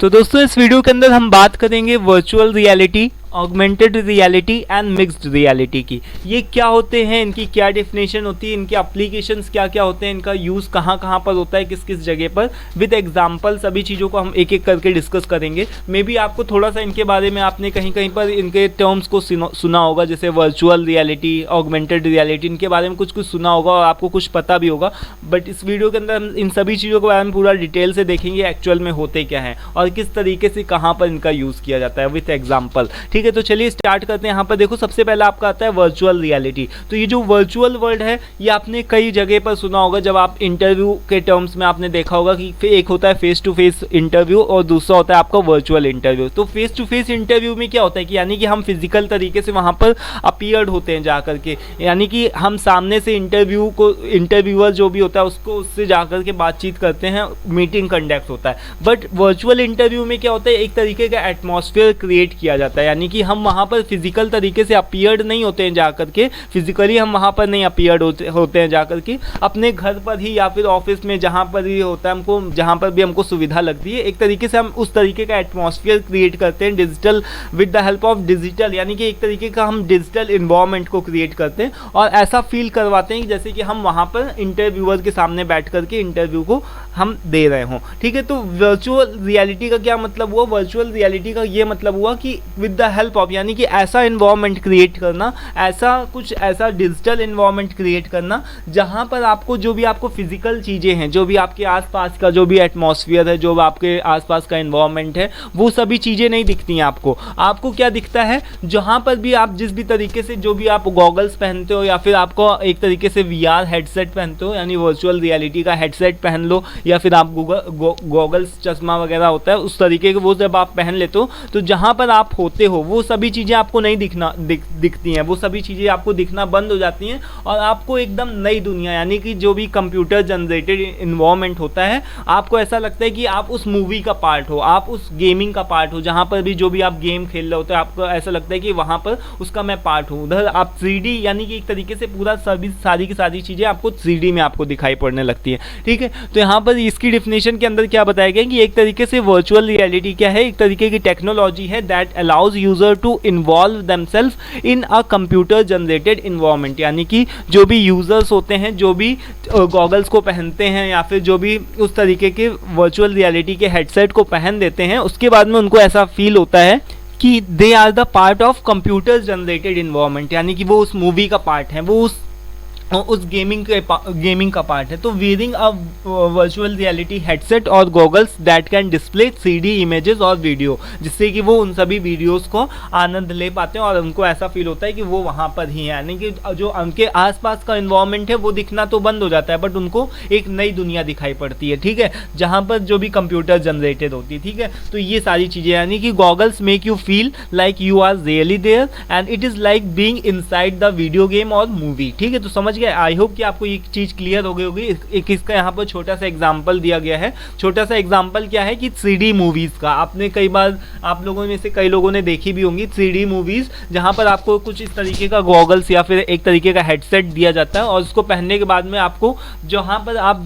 तो दोस्तों इस वीडियो के अंदर हम बात करेंगे virtual reality, augmented reality and mixed reality की। ये क्या होते हैं, इनकी क्या डेफिनेशन होती है, इनके एप्लीकेशंस क्या क्या होते हैं, इनका यूज़ कहाँ कहाँ पर होता है, किस किस जगह पर, विद एग्जांपल सभी चीज़ों को हम एक एक करके डिस्कस करेंगे। मे बी आपको थोड़ा सा इनके बारे में आपने कहीं कहीं पर इनके टर्म्स को सुना होगा, जैसे वर्चुअल रियलिटी, ऑगमेंटेड रियलिटी, इनके बारे में कुछ कुछ सुना होगा और आपको कुछ पता भी होगा। बट इस वीडियो के अंदर हम इन सभी चीज़ों के बारे में पूरा डिटेल से देखेंगे एक्चुअल में होते क्या हैं और किस तरीके से कहाँ पर इनका यूज़ किया जाता है विथ एग्जाम्पल। ठीक है, तो चलिए स्टार्ट करते हैं। यहाँ पर देखो सबसे पहले आपका आता है वर्चुअल रियलिटी। तो ये जो वर्चुअल वर्ल्ड है ये आपने कई जगह पर सुना होगा। जब आप इंटरव्यू के टर्म्स में आपने देखा होगा कि एक होता है फेस टू फेस इंटरव्यू और दूसरा होता है आपका वर्चुअल इंटरव्यू। तो फेस टू फेस इंटरव्यू में क्या होता है कि यानी कि हम फिजिकल तरीके से वहाँ पर अपीयर्ड होते हैं जा करके, यानी कि हम सामने से इंटरव्यूअर जो भी होता है उसको उससे जा करके बातचीत करते हैं, मीटिंग कंडक्ट होता है। बट वर्चुअल इंटरव्यू में क्या होता है, एक तरीके का एटमॉस्फेयर क्रिएट किया जाता है, यानी कि हम वहाँ पर फिजिकल तरीके से अपीयर्ड नहीं होते हैं जाकर के, फिजिकली हम वहाँ पर नहीं अपीयर्ड होते हैं जाकर के, अपने घर पर ही या फिर ऑफिस में जहाँ पर भी होता है हमको, जहाँ पर भी हमको सुविधा लगती है, एक तरीके से हम उस तरीके का एटमॉस्फेयर क्रिएट करते हैं digital, with the help of digital, यानी कि एक तरीके का हम डिजिटल इन्वायरमेंट को क्रिएट करते हैं और ऐसा फील करवाते हैं जैसे कि हम वहाँ पर इंटरव्यूअर के सामने बैठ करके इंटरव्यू को हम दे रहे हों। ठीक है, तो वर्चुअल रियलिटी का क्या मतलब हुआ, वर्चुअल रियलिटी का ये मतलब हुआ कि विद द हेल्प ऑफ, यानी कि ऐसा इन्वायरमेंट क्रिएट करना, ऐसा डिजिटल इन्वायरमेंट क्रिएट करना जहाँ पर आपको जो भी आपको फिजिकल चीज़ें हैं, जो भी आपके आसपास का जो भी एटमॉस्फेयर है, जो आपके आसपास का इन्वायरमेंट है, वो सभी चीज़ें नहीं दिखती हैं आपको क्या दिखता है, जहाँ पर भी आप जिस भी तरीके से जो भी आप गॉगल्स पहनते हो या फिर आपको एक तरीके से VR हेडसेट पहनते हो, यानी वर्चुअल रियलिटी का हेडसेट पहन लो, या फिर आप गॉगल्स चश्मा वगैरह होता है उस तरीके के, वो जब आप पहन लेते हो तो जहाँ पर आप होते हो वो सभी चीज़ें आपको नहीं दिखती हैं, वो सभी चीज़ें आपको दिखना बंद हो जाती हैं और आपको एकदम नई दुनिया, यानी कि जो भी कंप्यूटर जनरेटेड इन्वायरमेंट होता है, आपको ऐसा लगता है कि आप उस मूवी का पार्ट हो, आप उस गेमिंग का पार्ट हो, जहाँ पर भी जो भी आप गेम खेल रहे होते हैं आपको ऐसा लगता है कि वहाँ पर उसका मैं पार्ट हूँ। उधर आप 3D, यानी कि एक तरीके से पूरा सारी की सारी चीज़ें आपको 3D में आपको दिखाई पड़ने लगती है। ठीक है, तो यहाँ पर इसकी डिफिनेशन के अंदर क्या बताया गया कि एक तरीके से वर्चुअल रियलिटी क्या है, एक तरीके की टेक्नोलॉजी है that allows user to involve themselves in a computer generated environment, यानी कि जो भी यूजर्स होते हैं, जो भी गॉगल्स को पहनते हैं या फिर जो भी उस तरीके के वर्चुअल रियलिटी के हेडसेट को पहन देते हैं, उसके बाद में उनको ऐसा फील होता है कि they are the part of computer generated environment, यानी कि वो उस मूवी का पार्ट है, वो उस गेमिंग का पार्ट है। तो wearing a virtual reality headset और goggles that can display 3D images और वीडियो, जिससे कि वो उन सभी वीडियोस को आनंद ले पाते हैं और उनको ऐसा फील होता है कि वो वहाँ पर ही है, यानी कि जो उनके आसपास का इन्वायरमेंट है वो दिखना तो बंद हो जाता है, बट उनको एक नई दुनिया दिखाई पड़ती है। ठीक है, जहाँ पर जो भी कंप्यूटर जनरेटेड होती है। ठीक है, तो ये सारी चीज़ें, यानी कि goggles make you feel like you are really there and it is like being inside the video game और मूवी। ठीक है, तो समझ गए, आई होप कि आपको ये चीज़ क्लियर हो गई होगी। एक इसका यहाँ पर छोटा सा एग्जांपल दिया गया है। छोटा सा एग्जांपल क्या है कि 3D मूवीज़ का, आपने कई बार आप लोगों में से कई लोगों ने देखी भी होंगी 3D मूवीज़, जहाँ पर आपको कुछ इस तरीके का गॉगल्स या फिर एक तरीके का हेडसेट दिया जाता है और उसको पहनने के बाद में आपको जहाँ पर आप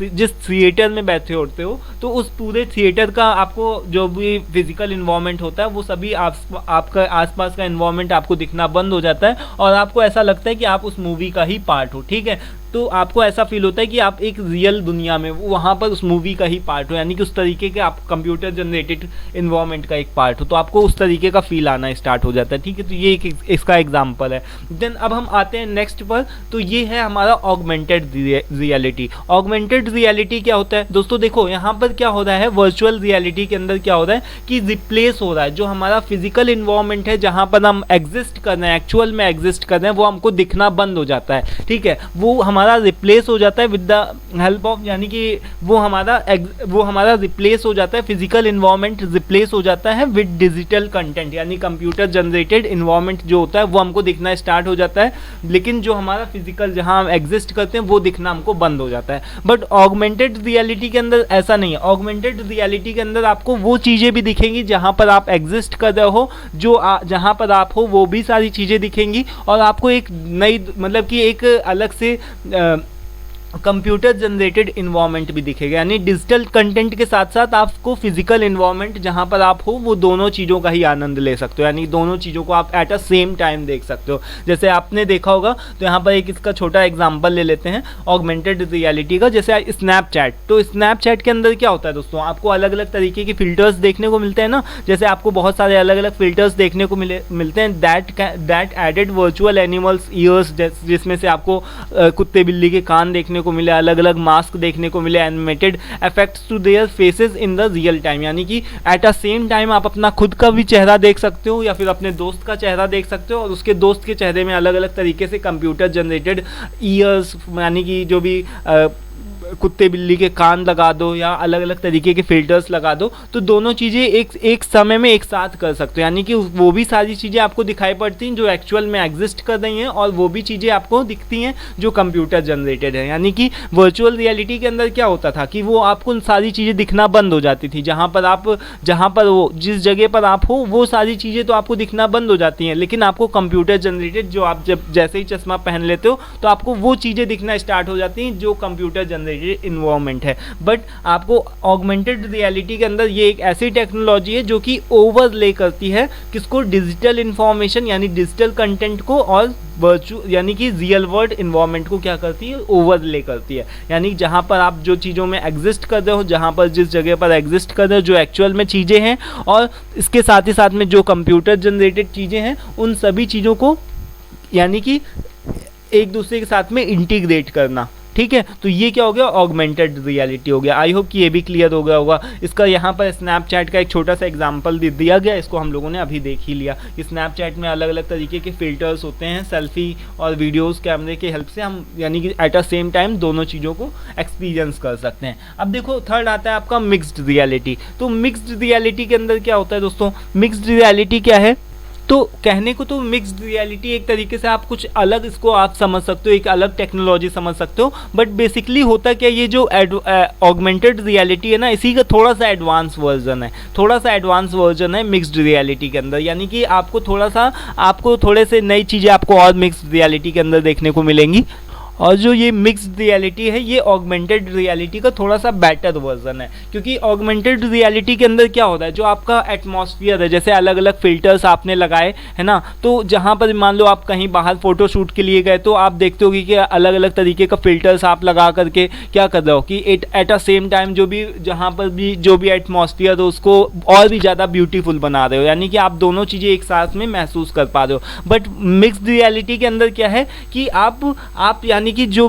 जिस थिएटर में बैठे होते हो, तो उस पूरे थिएटर का आपको जो भी फिजिकल इन्वायरमेंट होता है वो सभी आपका आसपास का इन्वायरमेंट आपको दिखना बंद हो जाता है और आपको ऐसा लगता है कि आप उस मूवी का ही पार्ट हो। ठीक है, तो आपको ऐसा फील होता है कि आप एक रियल दुनिया में, वहाँ पर उस मूवी का ही पार्ट हो, यानी कि उस तरीके के आप कंप्यूटर जनरेटेड इन्वायरमेंट का एक पार्ट हो, तो आपको उस तरीके का फील आना स्टार्ट हो जाता है। ठीक है, तो ये एक इसका एग्जांपल है। देन अब हम आते हैं नेक्स्ट पर, तो ये है हमारा ऑगमेंटेड रियलिटी। ऑगमेंटेड रियलिटी क्या होता है दोस्तों, देखो यहाँ पर क्या हो रहा है, वर्चुअल रियलिटी के अंदर क्या हो रहा है कि रिप्लेस हो रहा है जो हमारा फिजिकल इन्वायरमेंट है, जहाँ पर हम एग्जिस्ट कर रहे हैं, एक्चुअल में एग्जिस्ट कर रहे हैं, वो हमको दिखना बंद हो जाता है। ठीक है, वो हमारा रिप्लेस हो जाता है विद द हेल्प ऑफ, यानी कि वो हमारा रिप्लेस हो जाता है, फिजिकल इन्वायरमेंट रिप्लेस हो जाता है विद डिजिटल कंटेंट, यानी कंप्यूटर जनरेटेड इन्वायरमेंट जो होता है वो हमको दिखना स्टार्ट हो जाता है, लेकिन जो हमारा फिजिकल जहाँ हम एग्जिस्ट करते हैं वो दिखना हमको बंद हो जाता है। बट ऑगमेंटेड रियलिटी के अंदर ऐसा नहीं है। ऑगमेंटेड रियलिटी के अंदर आपको वो चीज़ें भी दिखेंगी जहाँ पर आप एग्जिस्ट कर रहे हो, जहाँ पर आप हो वो भी सारी चीज़ें दिखेंगी और आपको एक नई, मतलब कि एक अलग से कंप्यूटर जनरेटेड इन्वायरमेंट भी दिखेगा, यानी डिजिटल कंटेंट के साथ साथ आपको फिजिकल इन्वायरमेंट जहाँ पर आप हो वो दोनों चीज़ों का ही आनंद ले सकते हो, यानी दोनों चीज़ों को आप एट अ सेम टाइम देख सकते हो। जैसे आपने देखा होगा, तो यहाँ पर एक इसका छोटा एग्जांपल ले लेते हैं ऑगमेंटेड रियलिटी का। जैसे स्नैपचैट, तो स्नैपचैट के अंदर क्या होता है दोस्तों, आपको अलग अलग तरीके के फिल्टर्स देखने को मिलते हैं ना। जैसे आपको बहुत सारे अलग अलग फिल्टर्स देखने को मिलते हैं that added virtual animals ears, जिसमें से आपको कुत्ते बिल्ली के कान देखने को मिले, अलग अलग मास्क देखने को मिले, animated effects to their faces in the real time, यानी कि एट अ सेम टाइम आप अपना खुद का भी चेहरा देख सकते हो या फिर अपने दोस्त का चेहरा देख सकते हो, और उसके दोस्त के चेहरे में अलग अलग तरीके से कंप्यूटर जनरेटेड ईयर्स, यानी कि जो भी कुत्ते बिल्ली के कान लगा दो या अलग अलग तरीके के फिल्टर्स लगा दो, तो दोनों चीज़ें एक समय में एक साथ कर सकते हो, यानी कि वो भी सारी चीज़ें आपको दिखाई पड़ती हैं जो एक्चुअल में एग्जिस्ट कर रही हैं, और वो भी चीज़ें आपको दिखती हैं जो कंप्यूटर जनरेटेड है। यानी कि वर्चुअल रियलिटी के अंदर क्या होता था कि वो आपको सारी चीज़ें दिखना बंद हो जाती थी, जहाँ पर वो जिस जगह पर आप हो वो सारी चीज़ें तो आपको दिखना बंद हो जाती हैं, लेकिन आपको कंप्यूटर जनरेटेड, जो आप जब जैसे ही चश्मा पहन लेते हो तो आपको वो चीज़ें दिखना स्टार्ट हो जाती हैं जो कंप्यूटर जनरेटेड इन्वायरमेंट है। बट आपको ऑगमेंटेड रियलिटी के अंदर ये एक ऐसी टेक्नोलॉजी है जो कि ओवरले करती है किसको, डिजिटल इंफॉर्मेशन यानी डिजिटल कंटेंट को, और यानी कि रियल वर्ल्ड इन्वायरमेंट को क्या करती है, ओवरले करती है। यानी जहाँ पर आप जो चीज़ों में एग्जिस्ट कर रहे हो, जहाँ पर जिस जगह पर एग्जिस्ट कर रहे हो, जो एक्चुअल में चीज़ें हैं, और इसके साथ ही साथ में जो कंप्यूटर जनरेटेड चीज़ें हैं, उन सभी चीज़ों को यानी कि एक दूसरे के साथ में इंटीग्रेट करना। ठीक है, तो ये क्या हो गया, ऑगमेंटेड रियलिटी हो गया। आई होप कि ये भी क्लियर हो गया होगा। इसका यहाँ पर स्नैपचैट का एक छोटा सा एग्जांपल दिया गया, इसको हम लोगों ने अभी देख ही लिया। स्नैपचैट में अलग अलग तरीके के फिल्टर्स होते हैं, सेल्फी और वीडियोस कैमरे के हेल्प से हम यानी कि एट अ सेम टाइम दोनों चीज़ों को एक्सपीरियंस कर सकते हैं। अब देखो थर्ड आता है आपका मिक्स्ड रियलिटी। तो मिक्स्ड रियलिटी के अंदर क्या होता है दोस्तों, मिक्स्ड रियलिटी क्या है, तो कहने को तो मिक्स्ड रियलिटी एक तरीके से आप कुछ अलग इसको आप समझ सकते हो, एक अलग टेक्नोलॉजी समझ सकते हो, बट बेसिकली होता क्या, ये जो ऑगमेंटेड रियलिटी है ना, इसी का थोड़ा सा एडवांस वर्जन है मिक्स्ड रियलिटी के अंदर। यानी कि आपको थोड़े से नई चीज़ें आपको और मिक्स्ड रियलिटी के अंदर देखने को मिलेंगी, और जो ये मिक्स्ड रियलिटी है ये ऑगमेंटेड रियलिटी का थोड़ा सा बेटर वर्जन है। क्योंकि ऑगमेंटेड रियलिटी के अंदर क्या होता है, जो आपका एटमॉस्फेयर है, जैसे अलग अलग फिल्टर्स आपने लगाए है ना, तो जहाँ पर मान लो आप कहीं बाहर फोटो शूट के लिए गए, तो आप देखते होगे कि अलग अलग तरीके का फिल्टर्स आप लगा करके क्या कर रहे हो कि एट अ सेम टाइम जहाँ पर भी जो भी एटमॉस्फेयर हो उसको और भी ज़्यादा ब्यूटीफुल बना रहे हो, यानी कि आप दोनों चीज़ें एक साथ में महसूस कर पा रहे हो। बट मिक्स्ड रियलिटी के अंदर क्या है कि आप यानी कि जो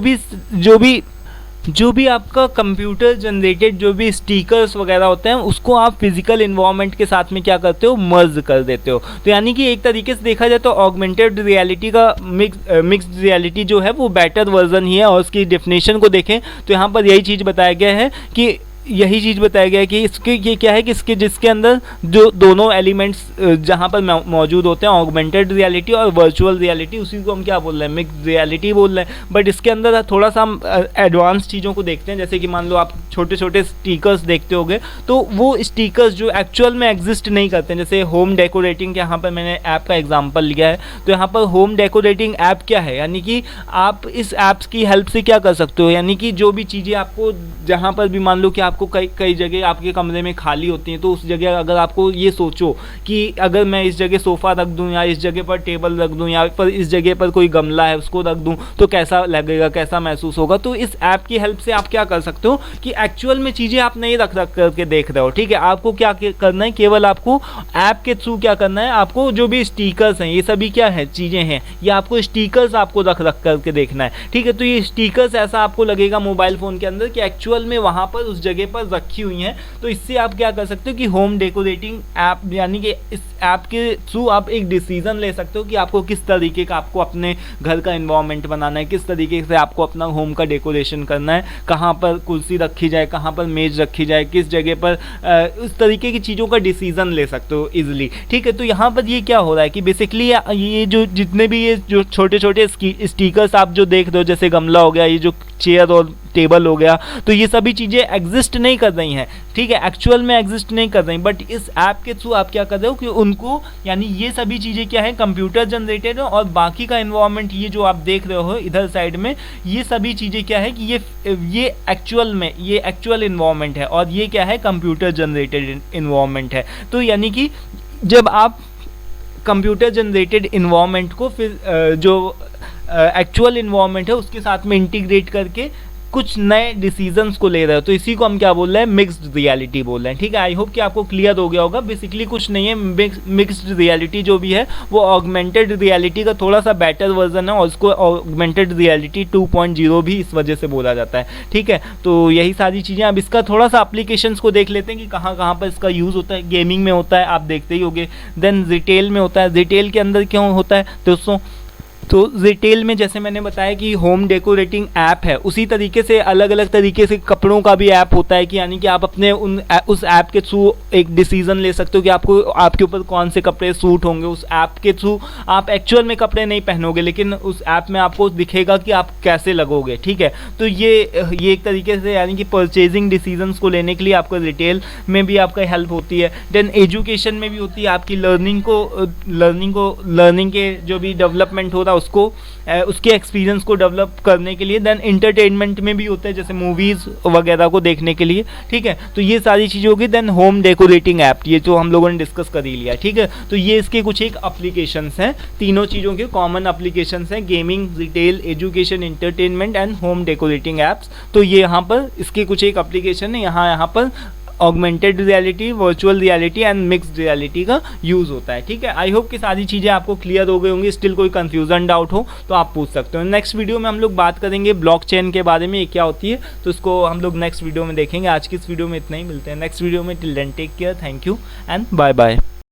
भी आपका कंप्यूटर जनरेटेड जो भी स्टिकर्स वगैरह होते हैं उसको आप फिजिकल इन्वायरमेंट के साथ में क्या करते हो, मर्ज कर देते हो। तो यानी कि एक तरीके से देखा जाए तो ऑगमेंटेड रियलिटी का मिक्स्ड रियलिटी जो है वो बेटर वर्जन ही है। और उसकी डेफिनेशन को देखें तो यहाँ पर यही चीज़ बताया गया है कि ये क्या है कि जिसके अंदर जो दोनों एलिमेंट्स जहाँ पर मौजूद होते हैं, ऑगमेंटेड रियलिटी और वर्चुअल रियलिटी, उसी को हम क्या बोल रहे हैं, मिक्स्ड रियलिटी बोल रहे हैं। बट इसके अंदर थोड़ा सा हम एडवांस चीज़ों को देखते हैं, जैसे कि मान लो आप छोटे छोटे स्टिकर्स देखते होगे, तो वो स्टिकर्स जो एक्चुअल में एग्जिस्ट नहीं करते हैं, जैसे होम डेकोरेटिंग, यहाँ पर मैंने ऐप का एग्जाम्पल लिया है। तो यहाँ पर होम डेकोरेटिंग ऐप क्या है, यानी कि आप इस ऐप्स की हेल्प से क्या कर सकते हो, यानी कि जो भी चीज़ें आपको जहाँ पर भी मान लो कि आपको कई जगह आपके कमरे में खाली होती हैं, तो उस जगह अगर आपको ये सोचो कि अगर मैं इस जगह सोफ़ा रख दूं या इस जगह पर टेबल रख दूं या पर इस जगह पर कोई गमला है उसको रख दूं तो कैसा लगेगा, कैसा महसूस होगा। तो इस ऐप की हेल्प से आप क्या कर सकते हो कि एक्चुअल में चीज़ें आप नहीं रख करके देख रहे हो, ठीक है। आपको क्या करना है, केवल आपको ऐप के थ्रू क्या करना है, आपको जो भी स्टिकर्स हैं, ये सभी क्या है चीज़ें हैं, ये आपको स्टिकर्स आपको रख करके देखना है, ठीक है। तो ये स्टिकर्स ऐसा आपको लगेगा मोबाइल फ़ोन के अंदर कि एक्चुअल में वहाँ पर उस जगह पर रखी हुई हैं। तो इससे आप क्या कर सकते हो कि होम डेकोरेटिंग ऐप, यानी कि इस ऐप के थ्रू आप एक डिसीजन ले सकते हो कि आपको किस तरीके का आपको अपने घर का एनवायरनमेंट बनाना है, किस तरीके से आपको अपना होम का डेकोरेशन करना है, कहाँ पर कुर्सी रखी जाए, कहाँ पर मेज रखी जाए, किस जगह पर उस तरीके की चीज़ों का डिसीजन ले सकते हो इजीली, ठीक है। तो यहाँ पर ये क्या हो रहा है कि बेसिकली ये जो जितने भी ये जो छोटे छोटे स्टिकर्स आप जो देख रहे हो, जैसे गमला हो गया, ये जो चेयर और टेबल हो गया, तो ये सभी चीज़ें एग्जिस्ट नहीं कर रही हैं, ठीक है, एक्चुअल में एग्जिस्ट नहीं कर रही, बट इस ऐप के थ्रू आप क्या कर रहे हो कि उनको, यानी ये सभी चीज़ें क्या है, कंप्यूटर जनरेटेड है, और बाकी का इन्वायरमेंट ये जो आप देख रहे हो इधर साइड में, ये सभी चीज़ें क्या है कि ये एक्चुअल में ये एक्चुअल इन्वायरमेंट है, और ये क्या है, कंप्यूटर जनरेटेड इन्वायरमेंट है। तो यानी कि जब आप कंप्यूटर जनरेटेड इन्वायरमेंट को फिर जो एक्चुअल इन्वायरमेंट है उसके साथ में इंटीग्रेट करके कुछ नए डिसीजंस को ले रहे हो, तो इसी को हम क्या बोल रहे हैं, मिक्स्ड रियलिटी बोल रहे हैं, ठीक है। आई होप कि आपको क्लियर हो गया होगा। बेसिकली कुछ नहीं है, मिक्स्ड रियलिटी जो भी है वो ऑगमेंटेड रियलिटी का थोड़ा सा बेटर वर्जन है, और उसको ऑगमेंटेड रियलिटी 2.0 भी इस वजह से बोला जाता है, ठीक है। तो यही सारी चीज़ें, अब इसका थोड़ा सा एप्लीकेशंस को देख लेते हैं कि कहाँ कहाँ पर इसका यूज़ होता है। गेमिंग में होता है, आप देखते ही होंगे, देन रिटेल में होता है। रिटेल के अंदर क्यों होता है दोस्तों, तो रिटेल में जैसे मैंने बताया कि होम डेकोरेटिंग ऐप है, उसी तरीके से अलग अलग तरीके से कपड़ों का भी ऐप होता है, कि यानी कि आप अपने उस ऐप के थ्रू एक डिसीजन ले सकते हो कि आपको आपके ऊपर कौन से कपड़े सूट होंगे। उस ऐप के थ्रू आप एक्चुअल में कपड़े नहीं पहनोगे, लेकिन उस ऐप में आपको दिखेगा कि आप कैसे लगोगे, ठीक है। तो ये एक तरीके से यानी कि परचेजिंग डिसीजंस को लेने के लिए आपको रिटेल में भी आपका हेल्प होती है। देन एजुकेशन में भी होती है, आपकी लर्निंग के जो भी डेवलपमेंट हो रहा है उसको उसके एक्सपीरियंस को डेवलप करने के लिए। देन एंटरटेनमेंट में भी होता है, जैसे मूवीज़ वगैरह को देखने के लिए, ठीक है। तो ये सारी चीज़ें होगी। देन होम डेकोरेटिंग ऐप, ये जो हम लोगों ने डिस्कस कर ही लिया, ठीक है। तो ये इसके कुछ एक एप्लीकेशंस हैं, तीनों चीज़ों के कॉमन एप्लीकेशंस हैं, gaming, retail, education, entertainment and home decorating apps. तो ये यहाँ पर इसके कुछ एक एप्लीकेशन है, यहाँ पर augmented reality, virtual reality and mixed reality का यूज़ होता है, ठीक है। आई होप कि सारी चीज़ें आपको क्लियर हो गई होंगी। स्टिल कोई कंफ्यूजन डाउट हो तो आप पूछ सकते हो। नेक्स्ट वीडियो में हम लोग बात करेंगे ब्लॉकचेन के बारे में, ये क्या होती है, तो इसको हम लोग नेक्स्ट वीडियो में देखेंगे। आज की इस वीडियो में इतना ही, मिलते हैं नेक्स्ट वीडियो में। Till then take care, thank you and bye bye.